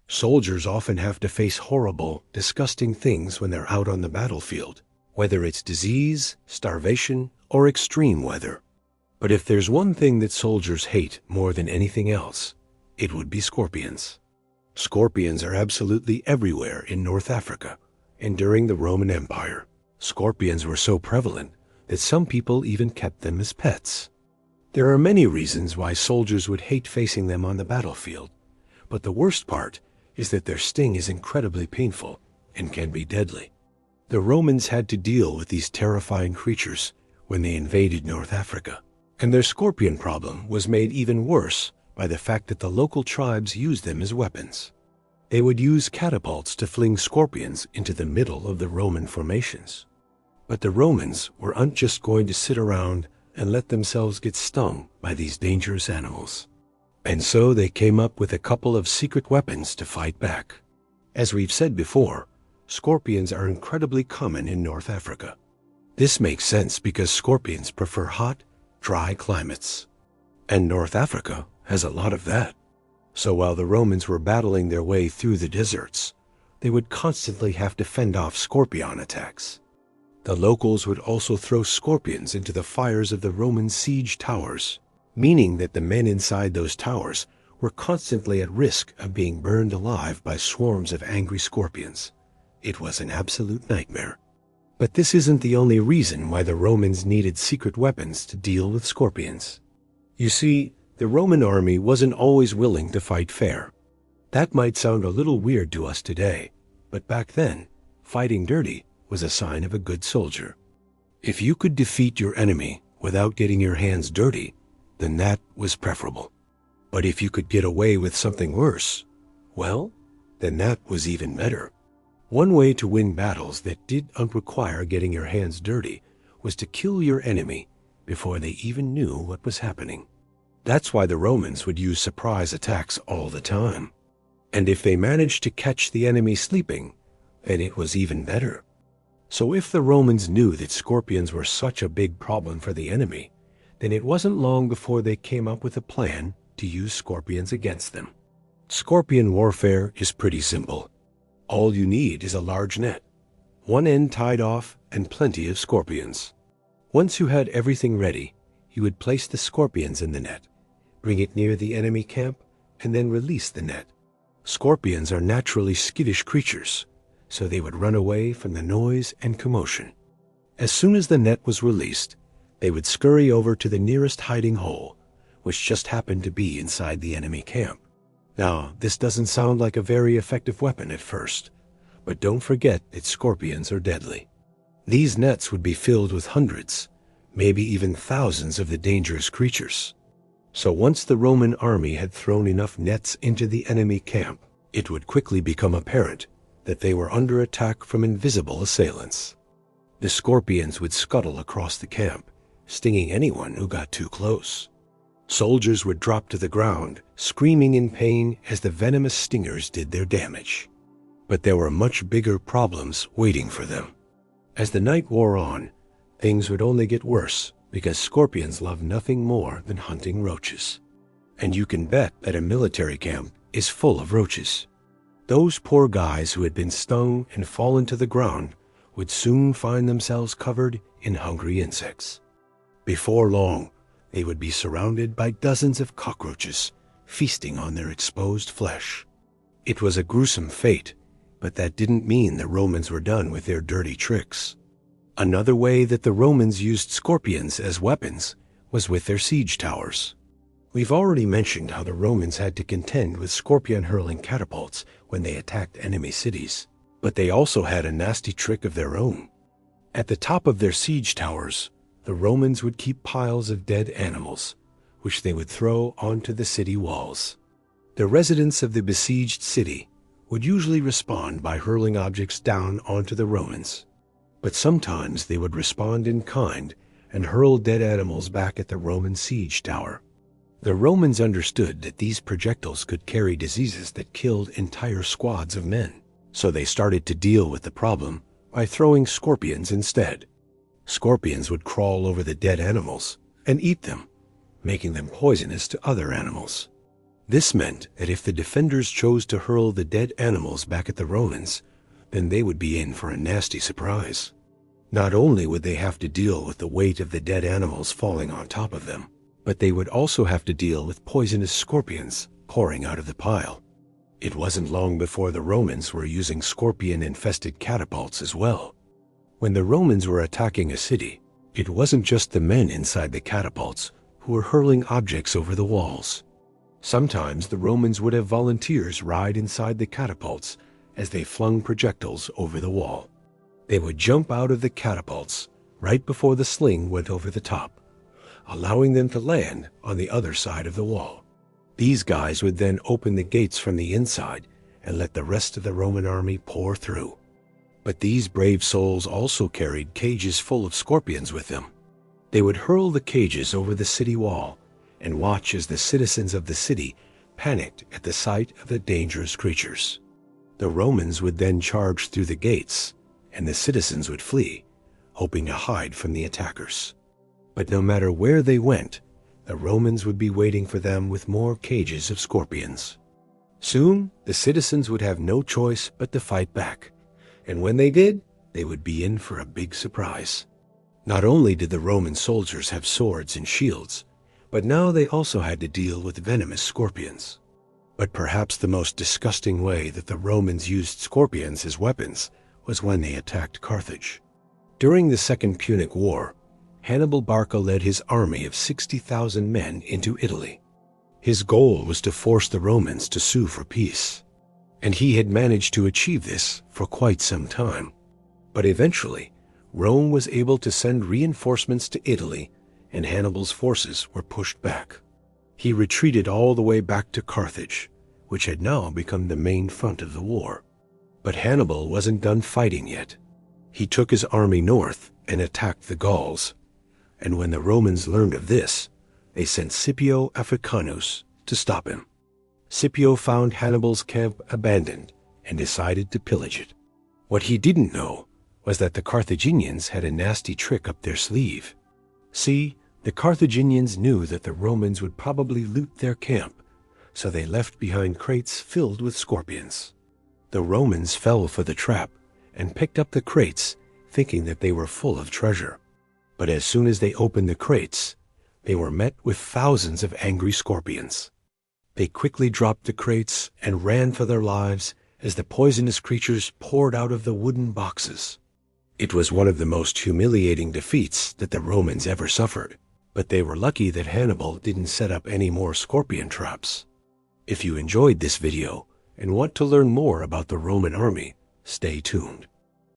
Soldiers often have to face horrible, disgusting things when they're out on the battlefield, whether it's disease, starvation, or extreme weather. But if there's one thing that soldiers hate more than anything else, it would be scorpions. Scorpions are absolutely everywhere in North Africa, and during the Roman Empire, scorpions were so prevalent that some people even kept them as pets. There are many reasons why soldiers would hate facing them on the battlefield, but the worst part is that their sting is incredibly painful and can be deadly. The Romans had to deal with these terrifying creatures when they invaded North Africa, and their scorpion problem was made even worse by the fact that the local tribes used them as weapons. They would use catapults to fling scorpions into the middle of the Roman formations. But the Romans weren't just going to sit around and let themselves get stung by these dangerous animals. And so they came up with a couple of secret weapons to fight back. As we've said before, scorpions are incredibly common in North Africa. This makes sense because scorpions prefer hot, dry climates. And North Africa has a lot of that. So while the Romans were battling their way through the deserts, they would constantly have to fend off scorpion attacks. The locals would also throw scorpions into the fires of the Roman siege towers, meaning that the men inside those towers were constantly at risk of being burned alive by swarms of angry scorpions. It was an absolute nightmare. But this isn't the only reason why the Romans needed secret weapons to deal with scorpions. You see, the Roman army wasn't always willing to fight fair. That might sound a little weird to us today, but back then, fighting dirty was a sign of a good soldier. If you could defeat your enemy without getting your hands dirty, then that was preferable. But if you could get away with something worse, well, then that was even better. One way to win battles that didn't require getting your hands dirty was to kill your enemy before they even knew what was happening. That's why the Romans would use surprise attacks all the time. And if they managed to catch the enemy sleeping, then it was even better. So if the Romans knew that scorpions were such a big problem for the enemy, then it wasn't long before they came up with a plan to use scorpions against them. Scorpion warfare is pretty simple. All you need is a large net, one end tied off, and plenty of scorpions. Once you had everything ready, you would place the scorpions in the net, bring it near the enemy camp, and then release the net. Scorpions are naturally skittish creatures, so they would run away from the noise and commotion. As soon as the net was released, they would scurry over to the nearest hiding hole, which just happened to be inside the enemy camp. Now, this doesn't sound like a very effective weapon at first, but don't forget that scorpions are deadly. These nets would be filled with hundreds, maybe even thousands of the dangerous creatures. So once the Roman army had thrown enough nets into the enemy camp, it would quickly become apparent that they were under attack from invisible assailants. The scorpions would scuttle across the camp, stinging anyone who got too close. Soldiers would drop to the ground, screaming in pain as the venomous stingers did their damage. But there were much bigger problems waiting for them. As the night wore on, things would only get worse because scorpions love nothing more than hunting roaches. And you can bet that a military camp is full of roaches. Those poor guys who had been stung and fallen to the ground would soon find themselves covered in hungry insects. Before long, they would be surrounded by dozens of cockroaches, feasting on their exposed flesh. It was a gruesome fate, but that didn't mean the Romans were done with their dirty tricks. Another way that the Romans used scorpions as weapons was with their siege towers. We've already mentioned how the Romans had to contend with scorpion-hurling catapults when they attacked enemy cities, but they also had a nasty trick of their own. At the top of their siege towers, the Romans would keep piles of dead animals, which they would throw onto the city walls. The residents of the besieged city would usually respond by hurling objects down onto the Romans, but sometimes they would respond in kind and hurl dead animals back at the Roman siege tower. The Romans understood that these projectiles could carry diseases that killed entire squads of men, so they started to deal with the problem by throwing scorpions instead. Scorpions would crawl over the dead animals and eat them, making them poisonous to other animals. This meant that if the defenders chose to hurl the dead animals back at the Romans, then they would be in for a nasty surprise. Not only would they have to deal with the weight of the dead animals falling on top of them, but they would also have to deal with poisonous scorpions pouring out of the pile. It wasn't long before the Romans were using scorpion-infested catapults as well. When the Romans were attacking a city, it wasn't just the men inside the catapults who were hurling objects over the walls. Sometimes the Romans would have volunteers ride inside the catapults as they flung projectiles over the wall. They would jump out of the catapults right before the sling went over the top, allowing them to land on the other side of the wall. These guys would then open the gates from the inside and let the rest of the Roman army pour through. But these brave souls also carried cages full of scorpions with them. They would hurl the cages over the city wall and watch as the citizens of the city panicked at the sight of the dangerous creatures. The Romans would then charge through the gates, and the citizens would flee, hoping to hide from the attackers. But no matter where they went, the Romans would be waiting for them with more cages of scorpions. Soon, the citizens would have no choice but to fight back, and when they did, they would be in for a big surprise. Not only did the Roman soldiers have swords and shields, but now they also had to deal with venomous scorpions. But perhaps the most disgusting way that the Romans used scorpions as weapons was when they attacked Carthage. During the Second Punic War, Hannibal Barca led his army of 60,000 men into Italy. His goal was to force the Romans to sue for peace, and he had managed to achieve this for quite some time. But eventually, Rome was able to send reinforcements to Italy, and Hannibal's forces were pushed back. He retreated all the way back to Carthage, which had now become the main front of the war. But Hannibal wasn't done fighting yet. He took his army north and attacked the Gauls, and when the Romans learned of this, they sent Scipio Africanus to stop him. Scipio found Hannibal's camp abandoned and decided to pillage it. What he didn't know was that the Carthaginians had a nasty trick up their sleeve. See, the Carthaginians knew that the Romans would probably loot their camp, so they left behind crates filled with scorpions. The Romans fell for the trap and picked up the crates, thinking that they were full of treasure. But as soon as they opened the crates, they were met with thousands of angry scorpions. They quickly dropped the crates and ran for their lives as the poisonous creatures poured out of the wooden boxes. It was one of the most humiliating defeats that the Romans ever suffered, but they were lucky that Hannibal didn't set up any more scorpion traps. If you enjoyed this video and want to learn more about the Roman army, stay tuned.